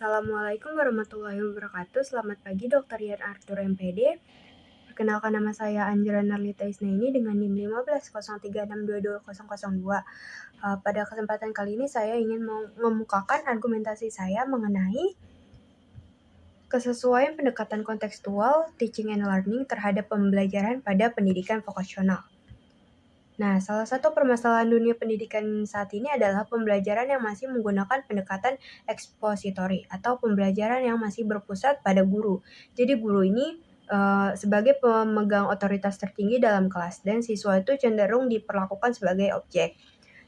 Assalamualaikum warahmatullahi wabarakatuh. Selamat pagi Dr. Yan Arthur MPD. Perkenalkan nama saya Anjera Narlita Isnaini dengan NIM 1503622002. Pada kesempatan kali ini saya ingin mengemukakan argumentasi saya mengenai kesesuaian pendekatan kontekstual teaching and learning terhadap pembelajaran pada pendidikan vokasional. Nah, salah satu permasalahan dunia pendidikan saat ini adalah pembelajaran yang masih menggunakan pendekatan ekspositori atau pembelajaran yang masih berpusat pada guru. Jadi guru ini sebagai pemegang otoritas tertinggi dalam kelas dan siswa itu cenderung diperlakukan sebagai objek.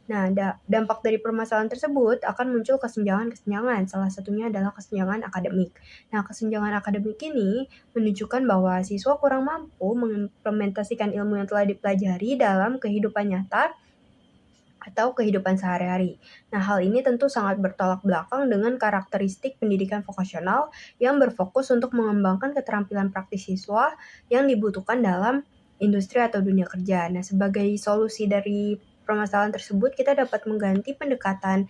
Nah, dampak dari permasalahan tersebut akan muncul kesenjangan-kesenjangan, salah satunya adalah kesenjangan akademik. Nah, kesenjangan akademik ini menunjukkan bahwa siswa kurang mampu mengimplementasikan ilmu yang telah dipelajari dalam kehidupan nyata atau kehidupan sehari-hari. Nah, hal ini tentu sangat bertolak belakang dengan karakteristik pendidikan vokasional yang berfokus untuk mengembangkan keterampilan praktis siswa yang dibutuhkan dalam industri atau dunia kerja. Nah, sebagai solusi dari permasalahan tersebut, kita dapat mengganti pendekatan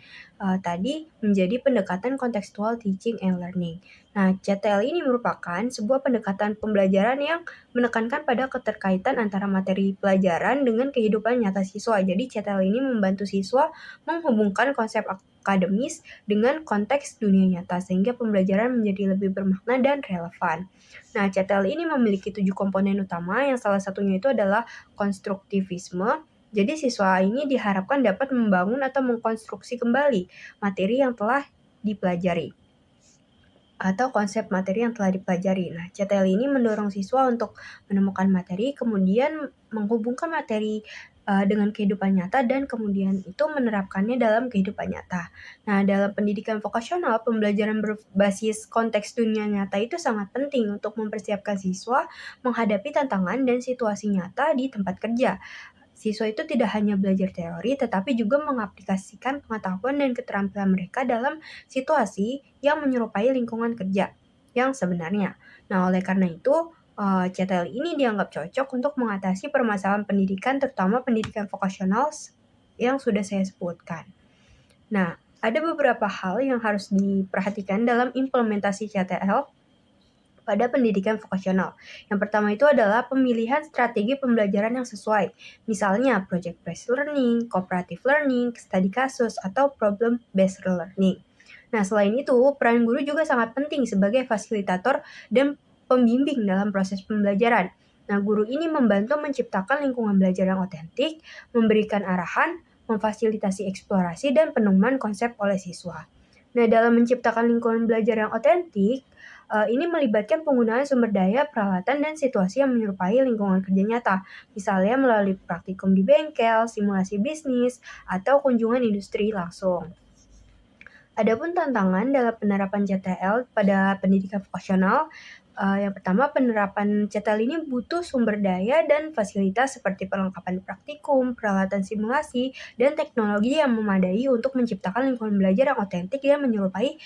tadi menjadi pendekatan kontekstual teaching and learning. Nah, CTL ini merupakan sebuah pendekatan pembelajaran yang menekankan pada keterkaitan antara materi pelajaran dengan kehidupan nyata siswa. Jadi CTL ini membantu siswa menghubungkan konsep akademis dengan konteks dunia nyata sehingga pembelajaran menjadi lebih bermakna dan relevan. Nah, CTL ini memiliki 7 komponen utama yang salah satunya itu adalah konstruktivisme. Jadi siswa ini diharapkan dapat membangun atau mengkonstruksi kembali materi yang telah dipelajari atau konsep materi yang telah dipelajari. Nah, CTL ini mendorong siswa untuk menemukan materi, kemudian menghubungkan materi dengan kehidupan nyata dan kemudian itu menerapkannya dalam kehidupan nyata. Nah, dalam pendidikan vokasional, pembelajaran berbasis konteks dunia nyata itu sangat penting untuk mempersiapkan siswa menghadapi tantangan dan situasi nyata di tempat kerja. Siswa itu tidak hanya belajar teori, tetapi juga mengaplikasikan pengetahuan dan keterampilan mereka dalam situasi yang menyerupai lingkungan kerja yang sebenarnya. Nah, oleh karena itu, CTL ini dianggap cocok untuk mengatasi permasalahan pendidikan, terutama pendidikan vokasional yang sudah saya sebutkan. Nah, ada beberapa hal yang harus diperhatikan dalam implementasi CTL pada pendidikan vokasional. Yang pertama itu adalah pemilihan strategi pembelajaran yang sesuai. Misalnya project-based learning, cooperative learning, study kasus, atau problem-based learning. Nah, selain itu, peran guru juga sangat penting sebagai fasilitator dan pembimbing dalam proses pembelajaran. Nah, guru ini membantu menciptakan lingkungan belajar yang otentik, memberikan arahan, memfasilitasi eksplorasi, dan penemuan konsep oleh siswa. Nah, dalam menciptakan lingkungan belajar yang otentik, ini melibatkan penggunaan sumber daya, peralatan, dan situasi yang menyerupai lingkungan kerja nyata, misalnya melalui praktikum di bengkel, simulasi bisnis, atau kunjungan industri langsung. Adapun tantangan dalam penerapan CTL pada pendidikan vokasional, yang pertama penerapan CTL ini butuh sumber daya dan fasilitas seperti perlengkapan praktikum, peralatan simulasi, dan teknologi yang memadai untuk menciptakan lingkungan belajar yang otentik dan menyerupai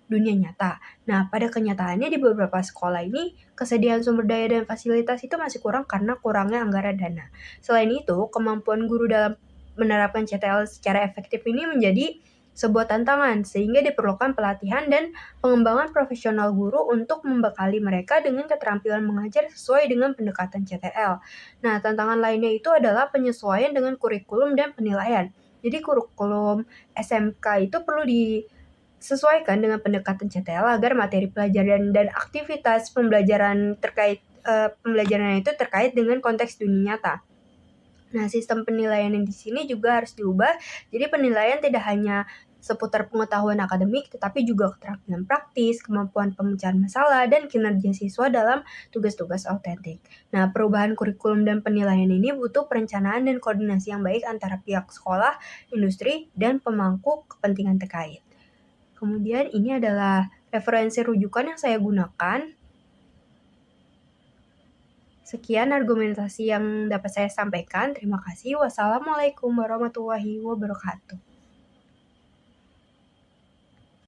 dunia nyata. Nah, pada kenyataannya di beberapa sekolah ini, kesediaan sumber daya dan fasilitas itu masih kurang karena kurangnya anggaran dana. Selain itu, kemampuan guru dalam menerapkan CTL secara efektif ini menjadi sebuah tantangan, sehingga diperlukan pelatihan dan pengembangan profesional guru untuk membekali mereka dengan keterampilan mengajar sesuai dengan pendekatan CTL. Nah, tantangan lainnya itu adalah penyesuaian dengan kurikulum dan penilaian. Jadi kurikulum SMK itu perlu disesuaikan dengan pendekatan CTL agar materi pelajaran dan aktivitas pembelajaran pembelajaran itu terkait dengan konteks dunia nyata. Nah, sistem penilaian yang di sini juga harus diubah. Jadi penilaian tidak hanya seputar pengetahuan akademik, tetapi juga keterampilan praktis, kemampuan pemecahan masalah, dan kinerja siswa dalam tugas-tugas autentik. Nah, perubahan kurikulum dan penilaian ini butuh perencanaan dan koordinasi yang baik antara pihak sekolah, industri, dan pemangku kepentingan terkait. Kemudian ini adalah referensi rujukan yang saya gunakan. Sekian argumentasi yang dapat saya sampaikan. Terima kasih. Wassalamualaikum warahmatullahi wabarakatuh.